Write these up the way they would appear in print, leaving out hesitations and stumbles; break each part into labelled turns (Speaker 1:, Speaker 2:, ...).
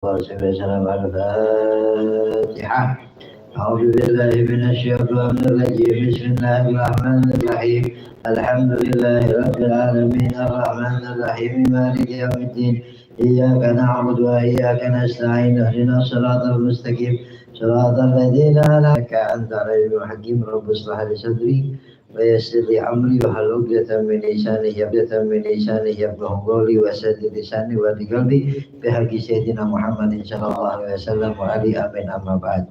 Speaker 1: وسلم على الفاتحة. أعوذ بالله من الشيطان الرجيم. بسم الله الرحمن الرحيم. الحمد لله رب العالمين الرحمن الرحيم مالك يوم الدين. إياك نعبد وإياك نستعين. اهدنا الصراط المستقيم صراط الذين أنعمت أنت عليهم الحكيم. رب اشرح لي صدري ويسر لي أمري واحلل عقدة من لساني يفقهوا قولي وسدد لساني واهد قلبي بحق سيدنا محمد صلى الله عليه وسلم وعلي آمين. أما بعد.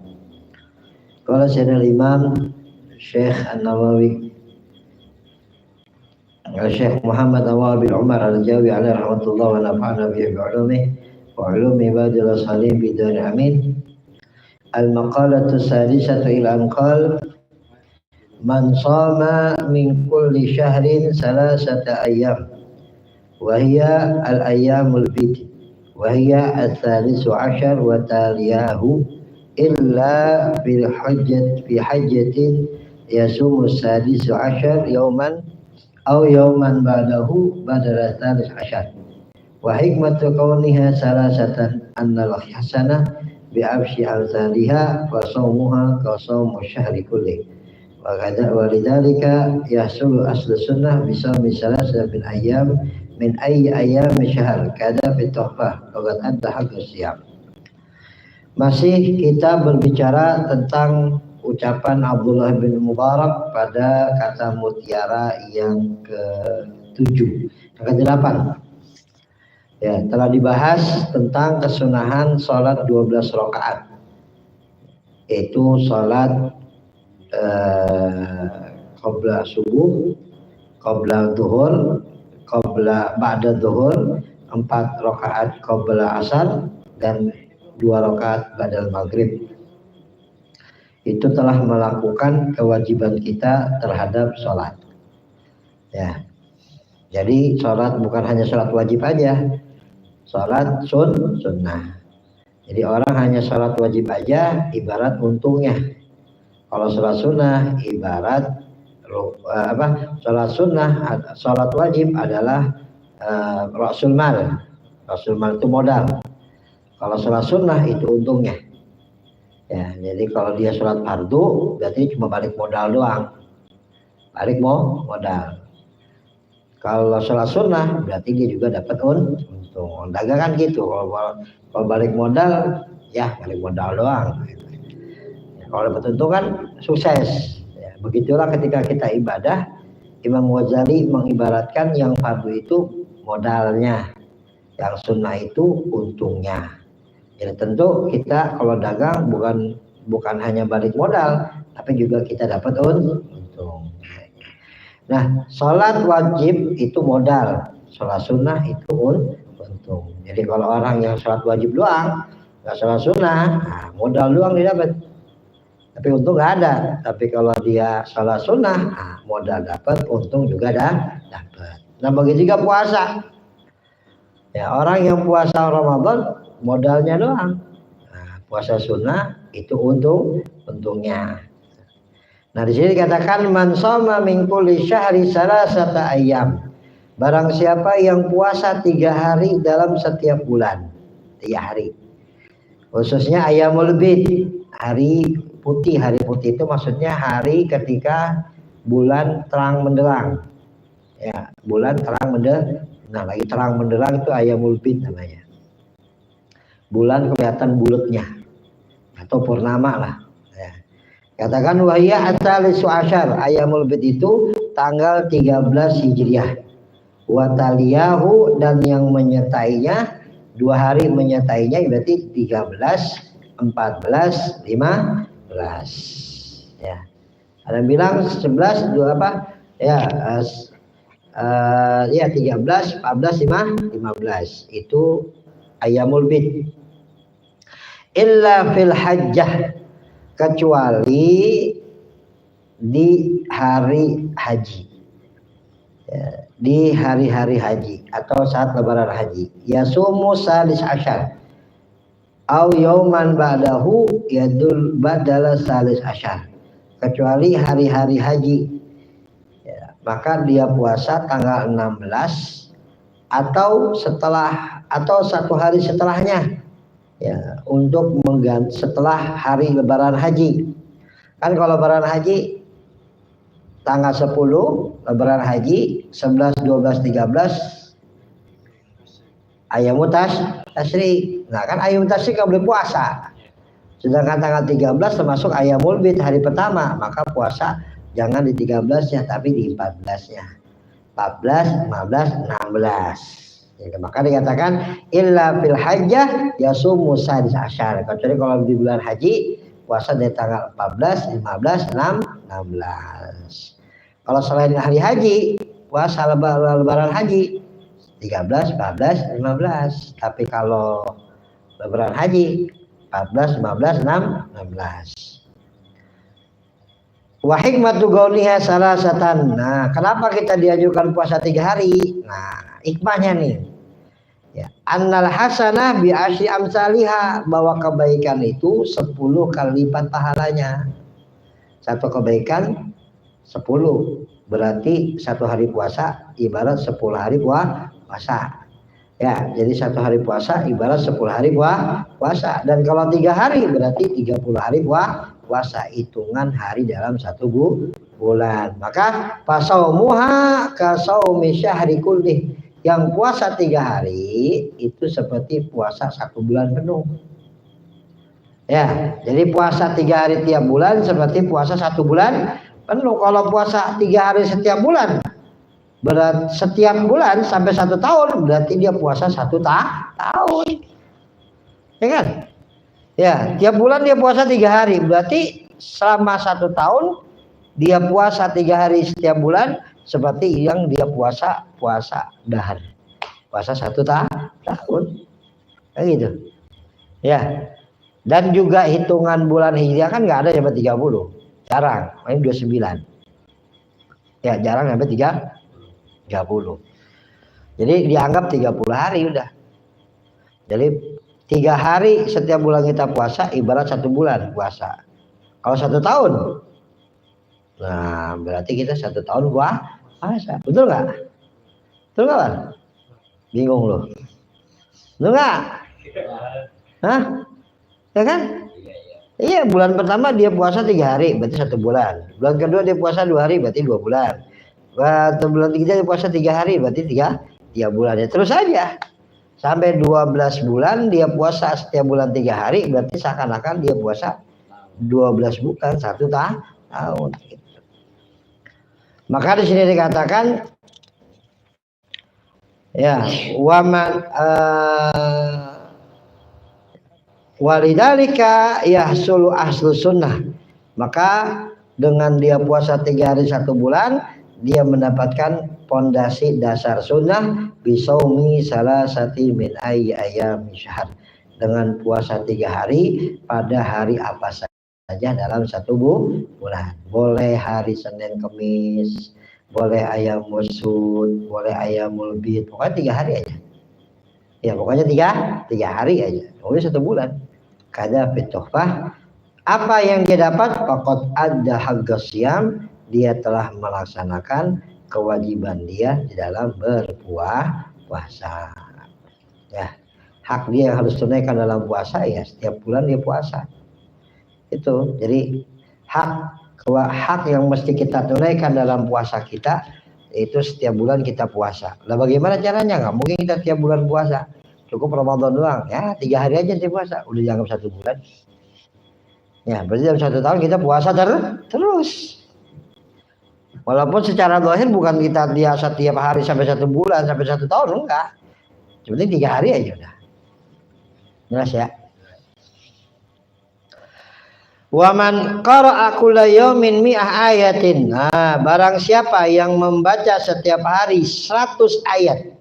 Speaker 1: Qala Sayyidina Imam Syekh An-Nawawi Syekh Muhammad Awal bin Umar Al-Jawi alaihi rahmatullah wa nafa'ana bihi wa ulumi ibadil salim bidari amin. Al-maqalatu sadisatu ila anqal man sama min kulli syahrin salasata ayyam wa hiya al-ayyamul bid wa hiya al-thalithu ashar wa taliyahu illa fi hajjatin yasumu sadisu ashar yawman aw yawman ba'dahu badala thalith ashar wa hikmatu kauniha salasatan annal hasanah bi abshi al-thaliha wa sawmuha ka sawmu syahri kulli wa lidzalika yahsulu aslu sunnah bi sawmi salasata bin ayyam min ayyi ayyami syahr kada fi tuhfah wa qad adda haqqus siyam. Masih kita berbicara tentang ucapan Abdullah bin Mubarak pada kata mutiara yang ke-7, yang ke-8. Ya, telah dibahas tentang kesunahan sholat 12 rakaat. Itu sholat qabla subuh, qabla duhur, ba'da duhur, 4 rakaat qabla asar, dan 2 rakaat badal maghrib. Itu telah melakukan kewajiban kita terhadap sholat. Ya, jadi sholat bukan hanya sholat wajib aja, sholat sunnah. Jadi orang hanya sholat wajib aja ibarat untungnya. Kalau sholat sunnah ibarat sholat sunnah, sholat wajib adalah rasul mal. Rasul mal itu modal. Kalau sholat sunnah itu untungnya. Ya, jadi kalau dia sholat fardu berarti cuma balik modal doang. Balik modal. Kalau sholat sunnah berarti dia juga dapat untung. Dagangan gitu. Kalau balik modal, ya balik modal doang. Ya, kalau dapat untung kan sukses. Ya, begitulah ketika kita ibadah, Imam Ghazali mengibaratkan yang fardu itu modalnya, yang sunnah itu untungnya. Jadi tentu kita kalau dagang bukan hanya balik modal, tapi juga kita dapat untung. Nah, sholat wajib itu modal, sholat sunnah itu untung. Jadi kalau orang yang sholat wajib doang, nggak sholat sunnah, modal doang dia dapat, tapi untung nggak ada. Tapi kalau dia sholat sunnah, modal dapat, untung juga dapat. Nah, begitu juga puasa. Ya, orang yang puasa Ramadan modalnya doang. Nah, puasa sunnah itu untungnya. Nah, di sini dikatakan man shoma min kulli syahri salasata ayyam. Barang siapa yang puasa 3 hari dalam setiap bulan. 3 hari. Khususnya ayyamul bid, hari putih. Hari putih itu maksudnya hari ketika bulan terang menderang. Ya, bulan terang menderang. Nah, lagi terang menderang itu ayyamul bid namanya. Bulan kelihatan bulatnya atau purnama lah. Ya. Katakan wahiyya at-talisu asyar, ayyamul bid itu tanggal 13 Hijriah. Wa taliyahu, dan yang menyertainya 2 hari menyertainya berarti 13, 14, 15. Ya. Ada yang bilang 11, 2 apa? Ya, 13, 14, 15. Itu ayyamul bid. Illa fil hajjah, kecuali di hari haji. Ya, di hari-hari haji atau saat lebaran haji. Yasumu salis asyar au yauman ba'dahu yadul badala salis asyar. Kecuali hari-hari haji. Ya, maka dia puasa tanggal 16 atau 1 hari setelahnya. Ya, untuk mengganti setelah hari lebaran haji. Kan kalau lebaran haji tanggal 10 lebaran haji 11, 12, 13 ayam tasrik. Nah kan ayam tasrik nggak boleh puasa. Sedangkan tanggal 13 termasuk ayamul bid hari pertama, maka puasa jangan di 13-nya tapi di 14-nya. 14, 15, 16. Ya, maka dikatakan illa fil hajjah yasumu sadis asyar. Kecuali kalau di bulan haji puasa dari tanggal 14, 15, 6, 16. Kalau selain hari haji puasa lebaran haji 13, 14, 15. Tapi kalau lebaran haji 14, 15, 6, 16. Wa hikmatu gauniha salasatan. Nah, kenapa kita diajukan puasa 3 hari? Nah, hikmahnya nih. Ya, annal hasanah bi asyi amsalihah, bahwa kebaikan itu 10 kali lipat pahalanya. Satu kebaikan 10. Berarti satu hari puasa ibarat 10 hari puasa. Ya, jadi satu hari puasa ibarat 10 hari puasa. Dan kalau 3 hari berarti 30 hari puasa, hitungan hari dalam satu bulan. Maka fasaumuha kasaumi syahri kullih. Yang puasa 3 hari itu seperti puasa 1 bulan penuh. Ya, jadi puasa 3 hari tiap bulan seperti puasa 1 bulan penuh. Kalau puasa 3 hari setiap bulan, berat setiap bulan sampai 1 tahun, berarti dia puasa 1 tahun. Ya kan? Ya, tiap bulan dia puasa 3 hari, berarti selama 1 tahun dia puasa 3 hari setiap bulan seperti yang dia puasa dahar. Puasa 1 tahun. Kayak gitu. Ya. Dan juga hitungan bulan Hijriah kan enggak ada sampai 30. Jarang, paling 29. Ya, jarang sampai 30. Jadi dianggap 30 hari udah. Jadi 3 hari setiap bulan kita puasa ibarat 1 bulan puasa. Kalau 1 tahun, nah berarti kita 1 tahun puasa. Betul nggak? Betul nggak, Bang? Bingung loh. Betul nggak? Hah? Ya kan? Iya, bulan pertama dia puasa 3 hari, berarti 1 bulan. Bulan kedua dia puasa 2 hari, berarti 2 bulan. Bulan ketiga dia puasa 3 hari, berarti 3 bulan. Ya terus aja. Sampai 12 bulan dia puasa setiap bulan 3 hari, berarti seakan-akan dia puasa 12 bulan, 1 tahun. Maka di sini dikatakan ya, waman walidalika yahsulu ahlu sunnah. Maka dengan dia puasa 3 hari 1 bulan, dia mendapatkan pondasi dasar sunnah bisaumi salasati min ayyami syahr, dengan puasa 3 hari pada hari apa saja dalam 1 bulan. Boleh hari Senin Kamis, boleh ayamul sud, boleh ayamul bid, pokoknya 3 hari aja. Ya pokoknya 3 hari aja. Pokoknya 1 bulan. Kada fituhfah, apa yang dia dapat faqad adda haqqisyam, dia telah melaksanakan kewajiban dia di dalam berpuasa. Ya, hak dia yang harus tunaikan dalam puasa, ya setiap bulan dia puasa. Itu jadi hak yang mesti kita tunaikan dalam puasa kita itu setiap bulan kita puasa. Lah bagaimana caranya? Nggak mungkin kita tiap bulan puasa. Cukup Ramadan doang. Ya 3 hari aja dia puasa. Udah dianggap 1 bulan. Ya berarti dalam 1 tahun kita puasa terus. Walaupun secara zahir bukan kita biasa tiap hari sampai 1 bulan sampai 1 tahun, enggak. Cuma 3 hari aja udah. Jelas ya. Waman qara'a kulla yaumin mi'ah ayatin. Nah, barang siapa yang membaca setiap hari 100 ayat,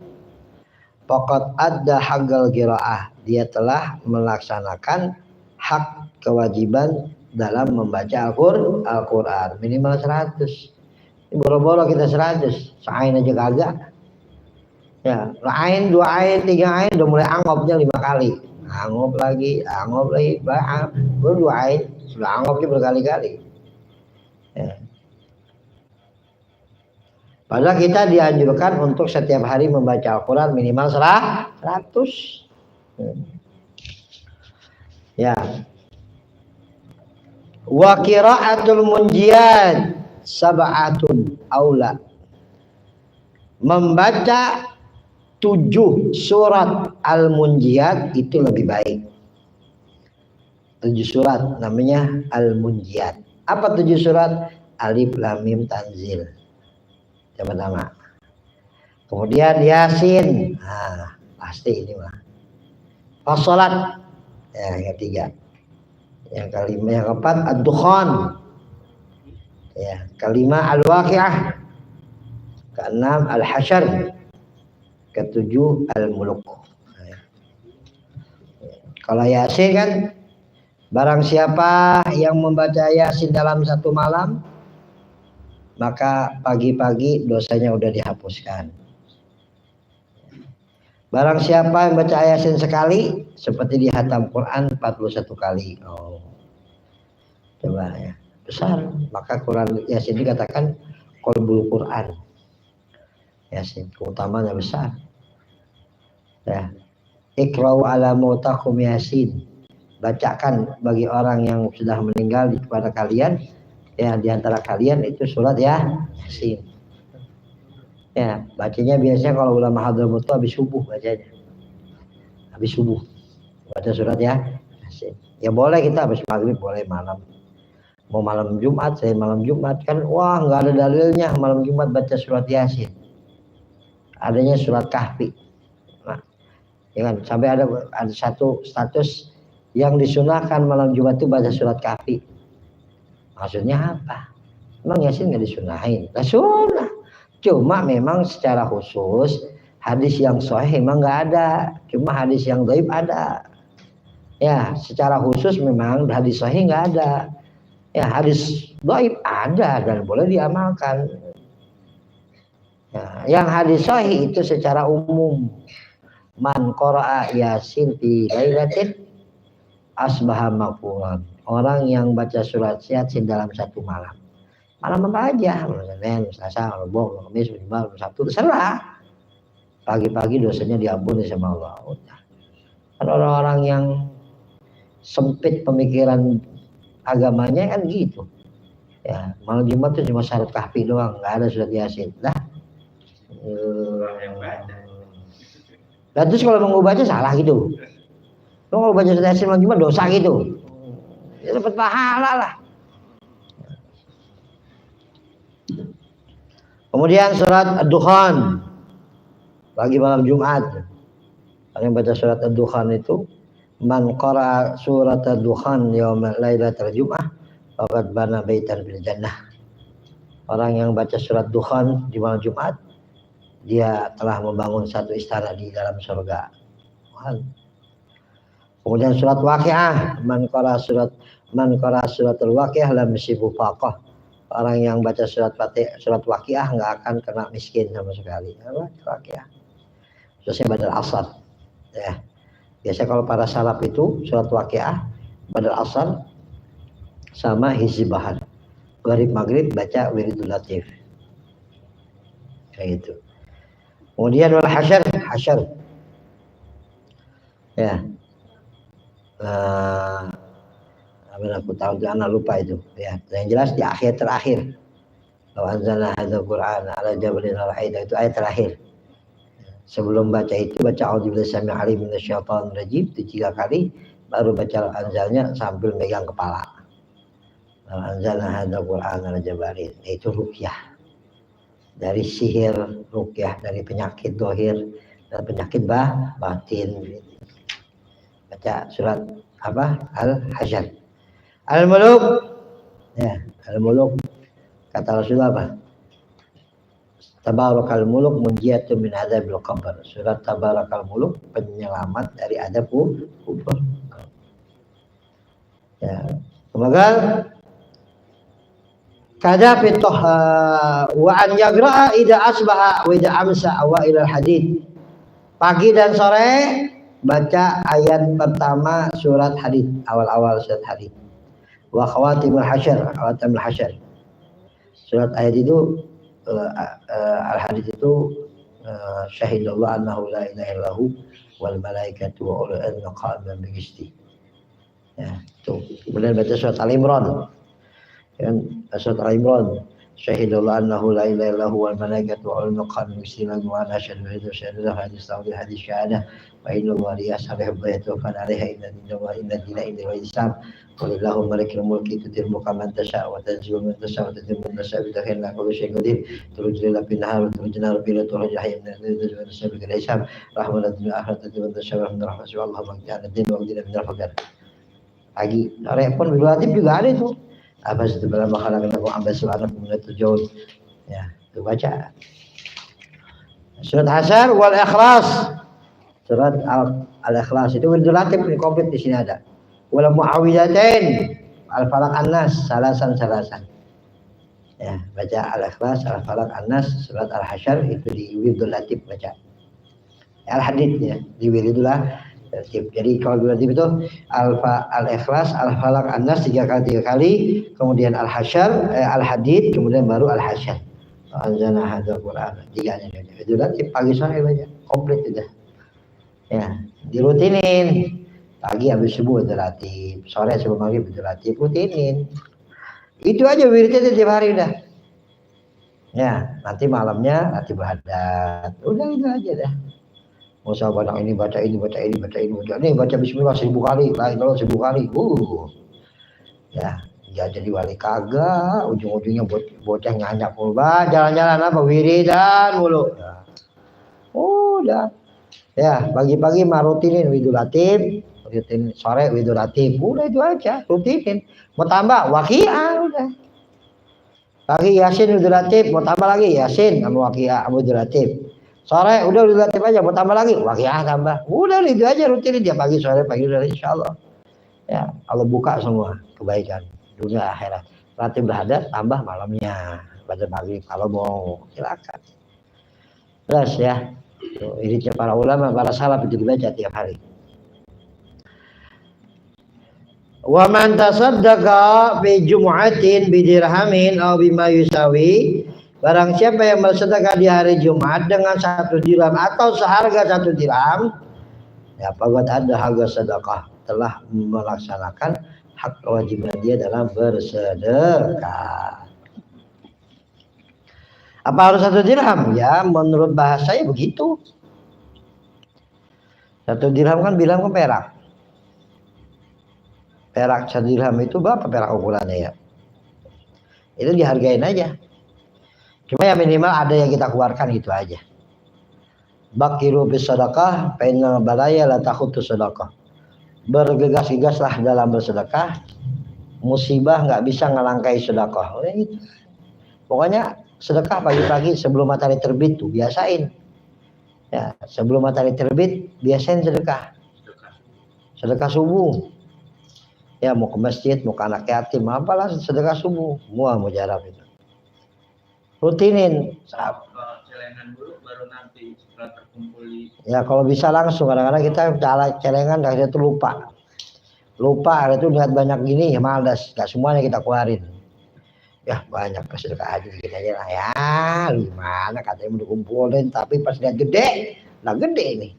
Speaker 1: faqad adda haqqal qiraah, dia telah melaksanakan hak kewajiban dalam membaca Al-Qur'an minimal 100. Boro-boro kita 100, seain aja kagak. Ya, ain, 2 ain, 3 ain udah mulai angopnya 5 kali. Angop lagi, baru 2 ain sudah angopnya berkali-kali. Ya. Padahal kita dianjurkan untuk setiap hari membaca Al-Quran minimal 100. Ya. Wa qiraatul munjiyat sab'atun aula. Membaca 7 surat Al-Munjiyat itu lebih baik. 7 surat namanya Al-Munjiyat. Apa 7 surat? Alif Lam Mim Tanzil. Pertama. Kemudian Yasin. Nah, pasti ini mah. As-Salat. Ya, yang ketiga. Yang kelima, yang keempat Ad-Dukhan. Ya, kelima Al-Waqi'ah. Keenam Al-Hasyr. Ketujuh Al-Muluk. Kalau Yasin kan, barang siapa yang membaca Yasin dalam satu malam, maka pagi-pagi dosanya udah dihapuskan. Barang siapa yang baca Yasin sekali, seperti dihatam Quran 41 kali. Oh, coba ya, besar. Maka Quran Yasin dikatakan Qalbul Quran. Yasin, keutamanya besar. Ya. Iqra'u ala mautakum Yasin. Bacakan bagi orang yang sudah meninggal kepada kalian, ya, di antara kalian itu surat ya Yasin. Ya, bacanya biasanya kalau ulama Hadramut itu habis subuh bacanya. Habis subuh baca surat ya Yasin. Ya boleh kita habis maghrib, boleh malam. Mau malam Jumat, saya malam Jumat kan, wah nggak ada dalilnya malam Jumat baca surat Yasin. Adanya surat Kahfi. Nah, ya kan, sampai ada satu status yang disunahkan malam Jumat itu baca surat Kahfi. Maksudnya apa? Emang Yasin nggak disunahin? Nah, sunnah. Cuma memang secara khusus hadis yang sahih memang nggak ada. Cuma hadis yang dhaif ada. Ya, secara khusus memang hadis sahih nggak ada. Ya, hadis dhaif ada dan boleh diamalkan. Ya, yang hadis sahih itu secara umum. Man qara'a Yasin fi lailatin asbaha maghfuran. Orang yang baca surat Yasin dalam satu malam. Malam apa aja, Senin, Selasa, Rabu, Kamis, Jumat, Sabtu, terserah. Pagi-pagi dosanya diampuni sama Allah. Udah. Kan orang-orang yang sempit pemikiran agamanya kan gitu. Ya, malam Jumat itu cuma syarat Kahfi doang, nggak ada surat Yasin. Lah. Nah, terus kalau mau baca salah gitu. Kalau baca surat Yasin malam Jumat dosa gitu. Ya dapat pahala lah. Kemudian surat Ad-Dukhan bagi malam Jumat. Yang baca surat Ad-Dukhan itu, man qara surat Ad-Dukhan yaumil lailatul Jum'ah faqad bana baitan fil jannah. Orang yang baca surat Dukhan di malam Jumat, dia telah membangun satu istana di dalam surga. Kemudian surat Waqi'ah, man qara suratul Waqi'ah lam yusibu faqah. Orang yang baca surat Waqi'ah nggak akan kena miskin sama sekali. Waqi'ah. Terusnya badal asar. Ya. Biasa kalau para salaf itu surat Waqi'ah, badal asar sama hizbahar. Gharib maghrib baca wiridul latif. Kayak gitu. Kemudian wal hasyr. Ya. Aku tahu anak lupa itu ya. Yang jelas di akhir terakhir. Wa anzalna hadzal Qur'ana 'ala jabalin ra'aita, itu ayat terakhir. Sebelum baca itu baca a'udzubillahi samii'il 'alim minasyaitonir rajim itu 3 kali, baru baca anzalnya sambil megang kepala. Wa anzalna hadzal Qur'ana 'ala jabalin, itu ruqyah. Dari sihir, ruqyah dari penyakit zahir dan penyakit batin. Baca surat apa? Al-Hasyr. Al-Muluk, ya, Al-Muluk kata Rasulullah apa? Tabarakal muluk munjiyatun min adzabil qabr. Surat Tabarakal Muluk penyelamat dari azab kubur. Ya, semoga kada fitoh wa an yagra'a idza asbaha wa idza amsa awailal hadid. Pagi dan sore baca ayat pertama surat hadid, awal-awal surat hadid. Wa khawatimul hasyr. Surat ayat itu al-hadid itu syahidallahu annahu la ilaha illahu wal malaikatu wa ulul ilmi qa'iman bil qisti. Ya, tuh. Kemudian baca surat Al-Imran. Kan surat Al-Imran. Syahidullah annahu la ilaha illallah wal malaikatu wal muqarrabun musliman wa ana asyhadu an la ilaha illallah hadis syahadah wa inna Allah yas'aluhu baytu fa alaiha inna lillahi inna ilaihi wa islam walillahu malikul mulki tutil mulka man tasha wa tanzilu man tasha wa tudhillu man tasha bi takhilla kullu shay'in qadir turjil bil nahar wa turjina bil turjahim min al-sabiq al-hisab rahmatan lil akhirati wa tashabbahu min rahmati Allah maghdana din wa din min al-faqir. Pagi sore pun relatif juga ada itu. Apa setelah makhluk yang aku ambil suara kemudian terjauh ya itu baca surat Hasyr wal Ikhlas. Surat Al-Ikhlas itu relatif komplit di sini ada. Wal Muawwidzatain Al-Falaq An-Nas salasan. Ya, baca Al-Ikhlas, Al-Falaq An-Nas, surat Al-Hasyr itu di Wiridul Latif baca. Al-Hadid ya, di Wiridullah. Jadi kalau relatif itu Al-Ikhlas, Al-Falaq, An-Nas 3 kali, kemudian Al-Hasyr, Al-Hadid, kemudian baru Al-Hasyr. Anzalna hadzal Qur'an. 3-nya itu relatif pagi sore baca, komplit sudah. Ya, dirutinin. Pagi habis subuh itu relatif, sore sebelum maghrib itu relatif, rutinin. Itu aja wiridnya tiap hari udah. Ya, nanti malamnya relatif berhadat. Udah itu aja dah. Mau baca ini, baca ini. Ini baca bismillah 1000 kali, la ilaha 1000 kali. Ya, jadi wali kagak, ujung-ujungnya bocah nyanyak mulu. Jalan-jalan apa wiridan mulu. Ya. Udah. Ya, pagi-pagi mah rutinin Widul Latif, rutin sore Widul Latif. Udah itu aja, rutinin. Mau tambah waqiah udah. Pagi Yasin Widul Latif, mau tambah lagi Yasin sama waqiah Widul Latif. Sore udah relatif aja, mau tambah lagi waqiah tambah. Udah itu aja rutinin dia pagi sore insyaallah. Ya, Allah buka semua kebaikan dunia akhirat. Relatif berhadat tambah malamnya. Baca pagi kalau mau silakan. Terus ya. Ini para ulama, para salaf itu dibaca tiap hari. Wa man tasaddaqa bi jum'atin bi dirhamin aw bima yusawi. Barang siapa yang bersedekah di hari Jumat dengan 1 dirham atau seharga 1 dirham, ya faqad ada harga sedekah, telah melaksanakan hak kewajiban dia dalam bersedekah. Apa harus 1 dirham? Ya menurut bahasanya begitu. 1 dirham kan bilang ke perak. Perak 1 dirham itu berapa perak ukurannya ya? Itu dihargain aja. Cuma ya minimal ada yang kita keluarkan itu aja. Bakiru bis sedekah, fa innal balaya la takhutu sedekah. Bergegas-gegaslah dalam bersedekah. Musibah enggak bisa ngelangkai sedekah. Pokoknya sedekah pagi-pagi sebelum matahari terbit tuh biasain. Ya, sebelum matahari terbit biasain sedekah. Sedekah subuh. Ya mau ke masjid, mau ke anak yatim, apalah sedekah subuh. Semua mujarab itu. Rutinin.
Speaker 2: Celengan dulu baru nanti setelah terkumpul.
Speaker 1: Ya kalau bisa langsung, kadang-kadang kita celengan dan itu lupa itu lihat banyak gini ya malas, nggak semuanya kita keluarin. Ya banyak sedekah aja gitu aja lah ya, gimana katanya mau dikumpulin tapi pas lihat gede, nah gede nih.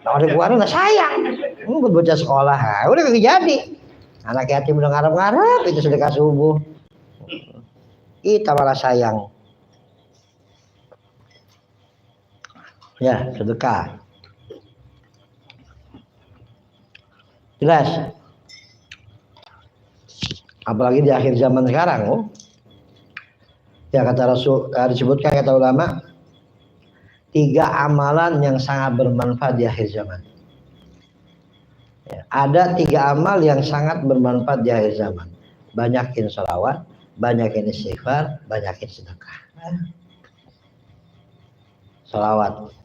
Speaker 1: Kalau dikeluarin lah sayang, buat bocah sekolah, udah kagak jadi. Anak yatim udah ngarep-ngarep itu sedekah subuh, kita malah sayang. Ya, sedekah. Jelas. Apalagi di akhir zaman sekarang, ya kata Rasul, disebutkan kata ulama, 3 amalan yang sangat bermanfaat di akhir zaman. Ya, ada 3 amal yang sangat bermanfaat di akhir zaman. Banyakin sholawat, banyakin istighfar, banyakin sedekah. Sholawat.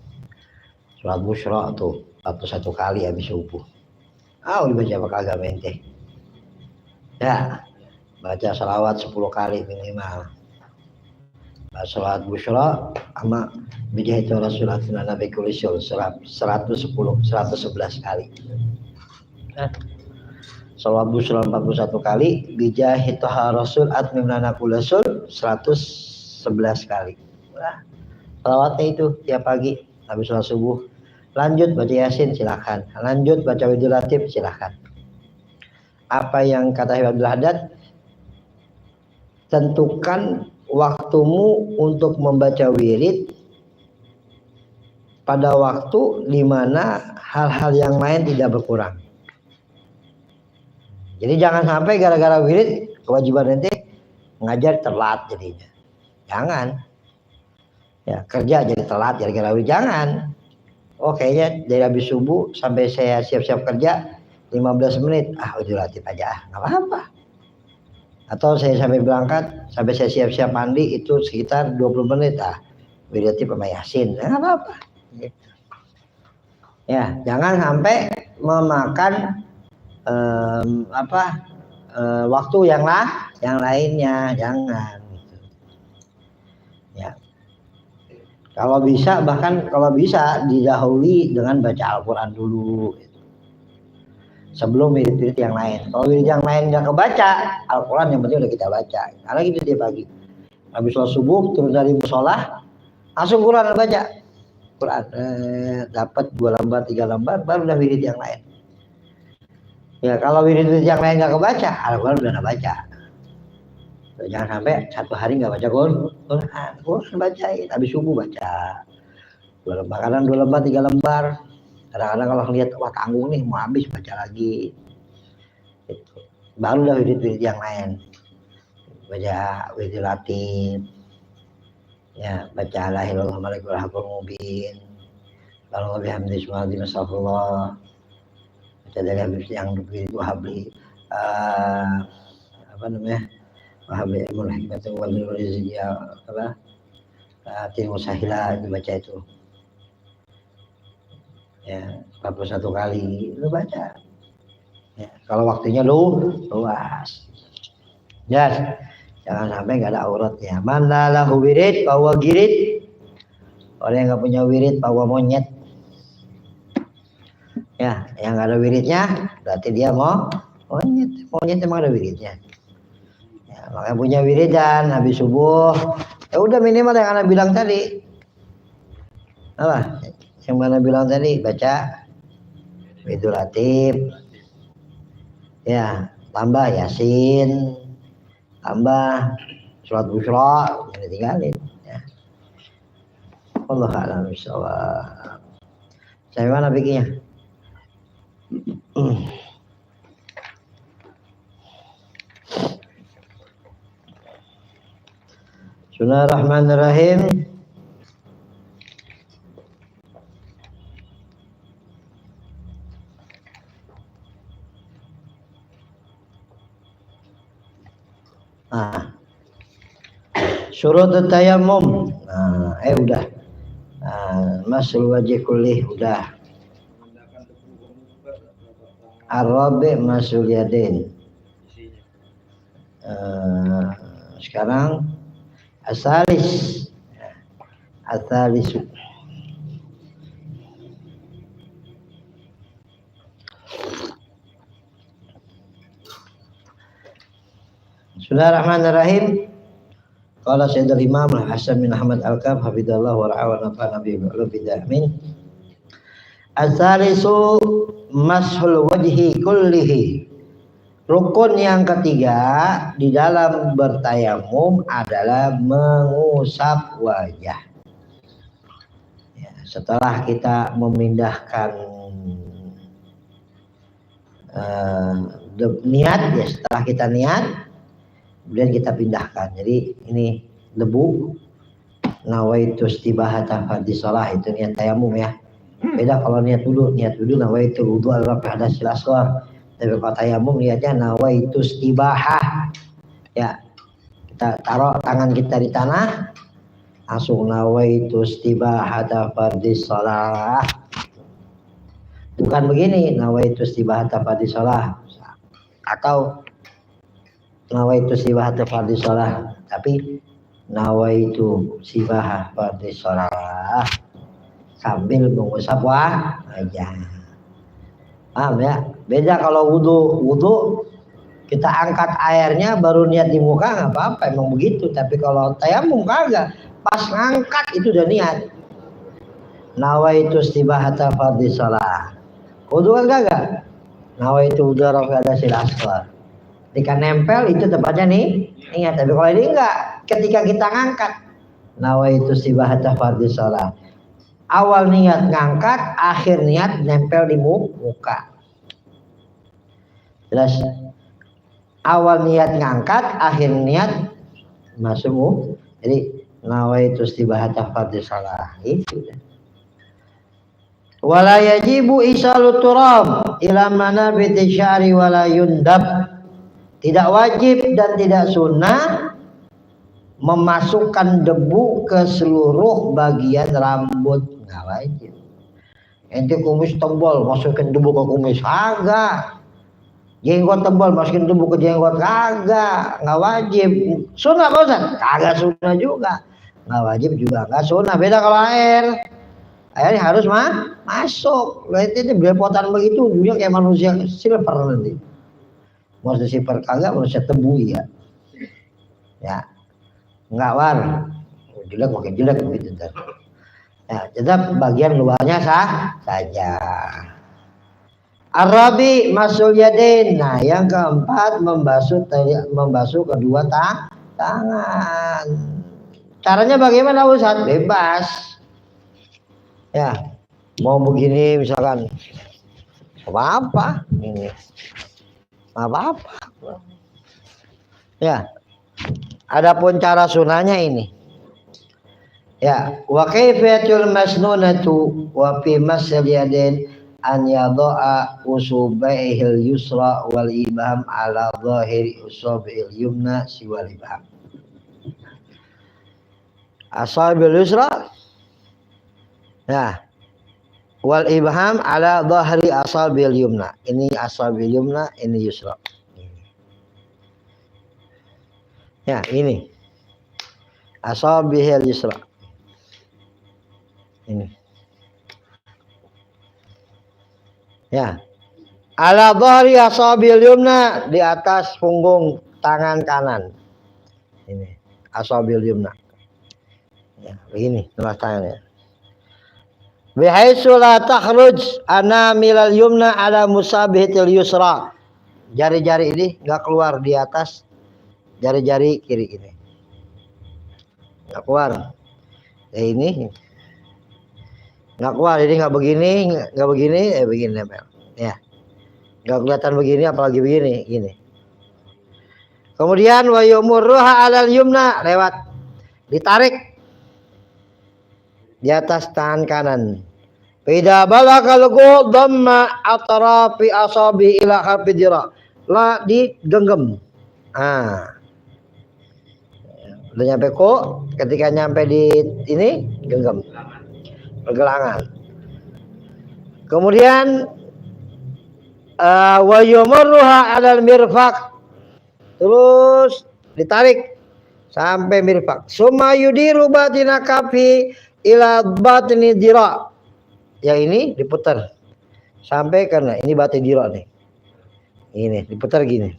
Speaker 1: Sholat busyra tuh 41 kali habis subuh. Udah baca apa kagak mente. Ya, baca sholawat 10 kali minimal. Baca sholat busyra sama bijahitu Rasulullah Nabi Kulisul 111 kali. Sholat busyra 41 kali, bijahitu Rasul atmimlana kulisul 111 kali. Sholawatnya itu tiap pagi habis sholat subuh. Lanjut baca Yasin silakan. Lanjut baca Widul Latif silakan. apa yang kata Habib Abdul Haddad, tentukan waktumu untuk membaca wirid pada waktu di mana hal-hal yang lain tidak berkurang. Jadi jangan sampai gara-gara wirid kewajiban nanti ngajar telat jadinya. Jangan. Ya, kerja jadi telat gara-gara wirid, jangan. Oh kayaknya dari habis subuh sampai saya siap-siap kerja 15 menit, udah latih aja, nggak apa-apa. Atau saya sampai berangkat, sampai saya siap-siap mandi itu sekitar 20 menit, wiridati sama Yasin, nggak apa-apa. Ya, jangan sampai memakan waktu yang lainnya, jangan. Ya. Kalau bisa, bahkan kalau bisa didahului dengan baca Al-Quran dulu. Sebelum wirid-wirid yang lain. Kalau wirid yang lain nggak kebaca, Al-Quran yang penting udah kita baca. Karena gitu dia pagi. Habis sholat subuh, turun dari musola, langsung Quran baca. Quran dapat 2 lembar, 3 lembar, baru udah wirid yang lain. Ya kalau wirid-wirid yang lain nggak kebaca, Al-Quran udah nggak baca. Jangan sampai 1 hari nggak baca Quran bacain. Habis subuh baca 2 lembar, kadang 2 lembar, 3 lembar. Kadang-kadang kalau lihat wah tanggung nih mau habis baca lagi. Itu. Baru dah wirid-wirid yang lain. Baca wirid latif. Ya, baca la ilaha illallah malikul haqqul mubin. Lalu bihamdi subhanallahi masyaallah. Baca dari habis yang wirid wahabli wahabli ilmul hikmati wal rizqi Ati musahila dibaca itu. Ya, 41 kali lu baca. Ya, kalau waktunya luas. Ya, jangan sampai nggak ada auratnya. Man la lahu wirid bahwa girid. Orang yang nggak punya wirid bahwa monyet. Ya, yang nggak ada wiridnya berarti dia mau monyet. Monyet emang ada wiridnya. Ya, makanya punya wiridan habis subuh. Ya udah minimal yang Anda bilang tadi. Apa? Yang mana bilang tadi baca Wiridul Latif, ya tambah Yasin, tambah surat Busyra, yang ditinggalin. Ya. Allah a'lam bishawab. Saya mana bikinnya? Bismillahirrahmanirrahim. Syurut tayammum. Udah. Masul wajih kulih udah. Arabi masul yadin. Sekarang asalis. Asalisu. Bismillahirrahmanirrahim. Qala Sayyidul Imam Hasan bin Ahmad Al-Kaf hafizallah wa ra'a wa nafa'ana bi ulum bidamin. Asalisu mashul wajhi kullihi. Rukun yang ketiga di dalam bertayamum adalah mengusap wajah. Ya, setelah kita memindahkan niat, ya setelah kita niat kemudian kita pindahkan. Jadi ini debu nawaitu istibahata fardhi shalah itu niat tayamum ya. Beda kalau niat wudu nawaitu wudu al-rafi hadasil asghar. Tapi kalau tayamum niatnya nawaitu istibahah. Ya. Kita taruh tangan kita di tanah langsung nawaitu istibahata fardhi shalah. Bukan begini nawaitu istibahata fardhi shalah atau nawaitu sibahatu fardhi shalah, tapi nawaitu sibah fardhi shalah sambil mengusap wajah. Paham ya? Beda kalau wudu kita angkat airnya baru niat di muka nggak apa-apa, emang begitu. Tapi kalau tayamum kagak, pas ngangkat itu udah niat. Nawaitu sibahatu fardhi shalah. Wudu kan kagak? Nawaitu udara fi hadasil asghar. Ketika nempel itu tempatnya nih ingat, tapi kalau ini enggak, ketika kita ngangkat nawaitu istibahata fardhi shalah. Awal niat ngangkat, akhir niat nempel di muka. Jelas? Awal niat ngangkat, akhir niat masuk. Jadi nawaitu istibahata fardhi shalah itu. Wala yajibu isalu turab ila manabiti sya'ri wala yundab. Tidak wajib dan tidak sunnah memasukkan debu ke seluruh bagian rambut. Nggak wajib. Ente kumis tebal masukin debu ke kumis, kagak. Jenggot tebal masukin debu ke jenggot, kagak. Nggak wajib. Sunnah Pak Ustaz? Kagak sunnah juga. Nggak wajib juga nggak sunnah. Beda kalau air. Air harus masuk. Lah itu belepotan begitu, ujungnya kayak manusia silver nanti. Manusia silver kagak, manusia tebu ya. Ya. Enggak war. Jelek makin jelek begitu ntar. Ya, tetap bagian luarnya saja. Arabi masul yadain. Nah, yang keempat membasuh kedua tangan. Caranya bagaimana Ustaz? Bebas. Ya, mau begini misalkan, apa ini, apa. Ya, adapun cara sunahnya ini. Ya, wa kaifatul masnunatu wa fi masal yadin an yada'a usubaihil yusra wal ibham ala zahiri usubaihil yumna siwal ibham. Asabil yusra, ya, wal ibham ala dhahri asabil yumna. Ini asabil yumna, ini yusra. Ya, ini asabil yusra. Ini. Ya. Ala dhahri asabil yumna, di atas punggung tangan kanan. Ini asabil yumna. Ya, begini tengah tangannya. Bihaitsu la takhruj anamilal yumna ala musabihatil yusra. Jari-jari ini enggak keluar di atas jari-jari kiri ini. Enggak keluar. Ini enggak keluar, ini enggak begini, begini nempel. Ya. Enggak kelihatan begini apalagi begini, gini. Kemudian wa yumurruha alal yumna, lewat ditarik di atas tangan kanan. Idza balagal dhamma atrafi asabi ila harfi dira. La digenggam. Udah nyampe ketika nyampe di ini genggam. Pergelangan. Kemudian wa yumruha 'alal mirfaq. Terus ditarik sampai mirfaq. Summa yudiru batina kafi ila batni dira. Yang ini diputar sampai karena ini batin dira nih. Ini diputar gini.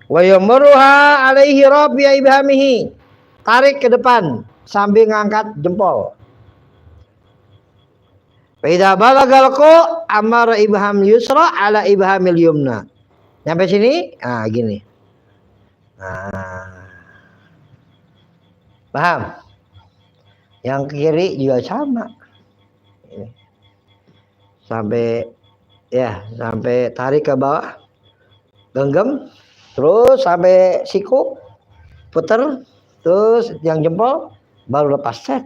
Speaker 1: Wa yamruha alaihi rabi ibhamihi. Tarik ke depan sambil ngangkat jempol. Fa idza balagal amara ibham yusra ala ibhamil yumna. Sampai sini, gini. Paham? Yang kiri juga sama. Ini. Sampai tarik ke bawah. Genggam, terus sampai siku, putar, terus yang jempol baru lepas set.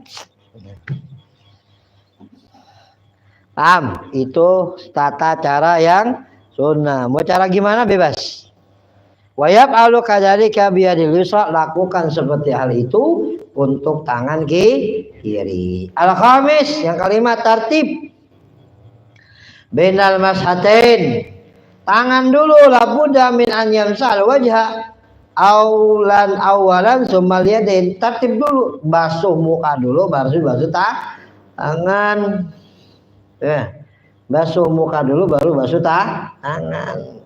Speaker 1: Paham? Itu tata cara yang sunnah. Mau cara gimana bebas. Wayab alu kadzalika biyadil yusra, lakukan seperti hal itu untuk tangan kiri. Al-khamis, yang kelima, tartib bainal mashatain. Tangan dulu labudda min an yamsal wajha awalan summa yadain. Tartib dulu, basuh muka dulu baru basuh tangan. Ya. Basuh muka dulu baru basuh tangan.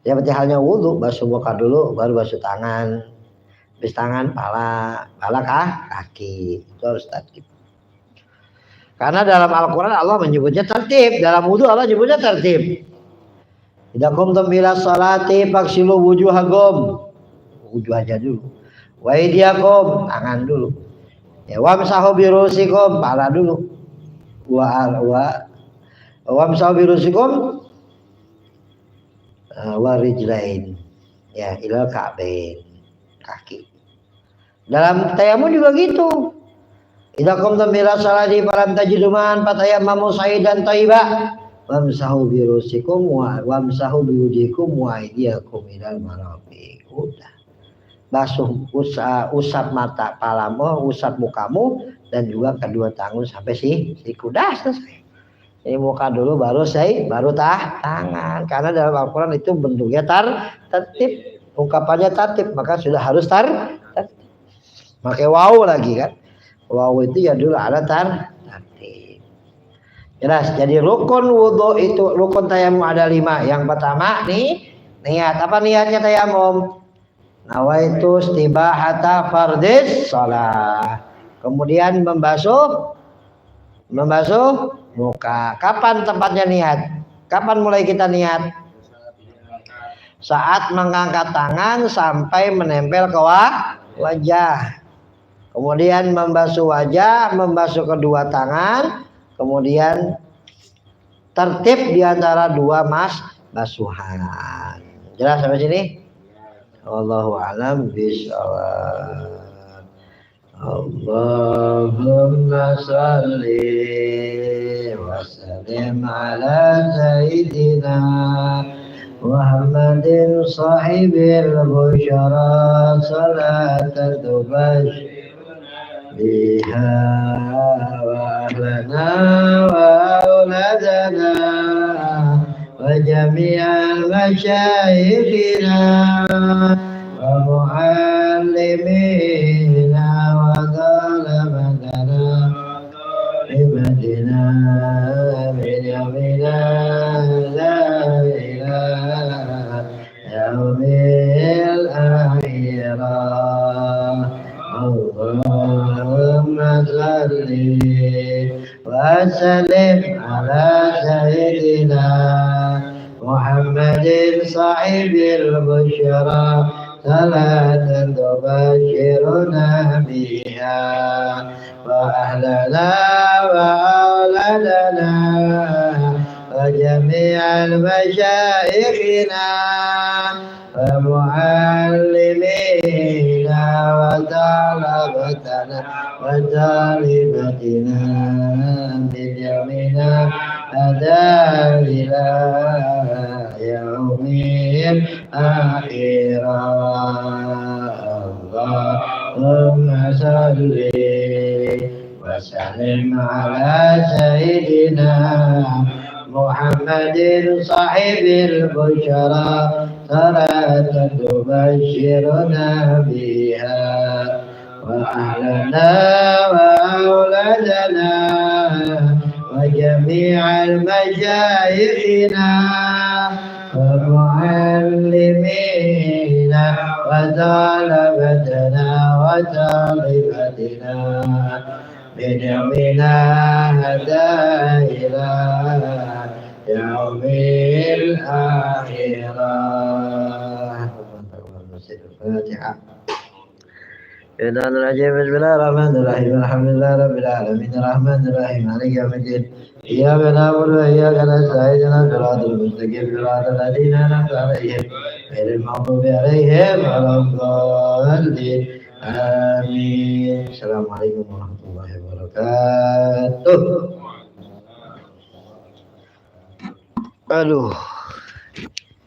Speaker 1: Seperti halnya wudu, basuh muka dulu baru basuh tangan. Habis tangan, pala kaki. Itu harus tartib. Karena dalam Al-Quran Allah menyebutnya tertib, dalam wudu Allah menyebutnya tertib. Idza qumtum ila sholati faghsilu wujuhakum, wujuh aja dulu. Wa aydiyakum, tangan dulu. Ya, wamsahu bi ru'usikum, pala dulu. Wamsahu bi ru'usikum wa rijlain. Ya, ilal ka'bain, kaki. Dalam tayamum juga gitu. Idza qumtum ila sholati falam tajidu ma'an fatayammamu sa'idan thayyiban wamsahu bi ru'usikum wamsahu bi wujuhikum wa aydiyakum ilal marafiq. Udah. Basuh usap mata palamu, usap mukamu dan juga kedua tangan sampai siku. Dah selesai. Ini muka dulu baru tangan. Karena dalam Al-Qur'an itu bentuknya tertib, ungkapannya tertib, maka sudah harus tertib. Pakai waw lagi kan. Waw itu ya dulu ada tertib. Jelas. Jadi rukun wudu itu, rukun tayamum ada 5. Yang pertama nih niat. Apa niatnya tayamum? Nawaitu istibahata fardis shalah. Kemudian membasuh muka. Kapan tempatnya niat? Kapan mulai kita niat? Saat mengangkat tangan sampai menempel ke wajah. Kemudian membasuh wajah, membasuh kedua tangan, kemudian tertib di antara dua basuhan. Jelas sampai sini? Wallahu a'lam bishawab. Allahumma shalli wa sallim ala sayyidina Muhammadin sahibil busyara salatan tubashir biha wa ahlana wa auladana wa jami'al masyayikhina wa muallimina wa talabatana ibadina min yawmina la ilaha yaumil akhirah. Allahumma salli wa sallim ala sayyidina Muhammadin sahibil busyara salatan tubashiruna biha wa ahlana wa auladana wa jami'al masyayikhina wa muallimina wa talabatana wa talibatina min yawmina hadha ila yaumil akhirah. Allahumma salli wa sallim ala sayyidina Muhammadin sahibil busyara salatan tubashiruna biha wa ahlana wa auladana wa jami'al masyayikhina wa muallimina wa talabatana wa talibatina min yawmina hadha ila yaumil akhirah. Al-Fatihah. Bismillahirrahmanirrahim. Alhamdulillahi rabbil alamin. Arrahmanirrahim. Maliki yaumiddin. Iyyaka na'budu wa iyyaka nasta'in. Ihdinas siratal mustaqim. Siratal ladzina an'amta 'alaihim ghairil maghdubi 'alaihim waladdallin. Amin. Assalamualaikum warahmatullahi wabarakatuh. Aduh.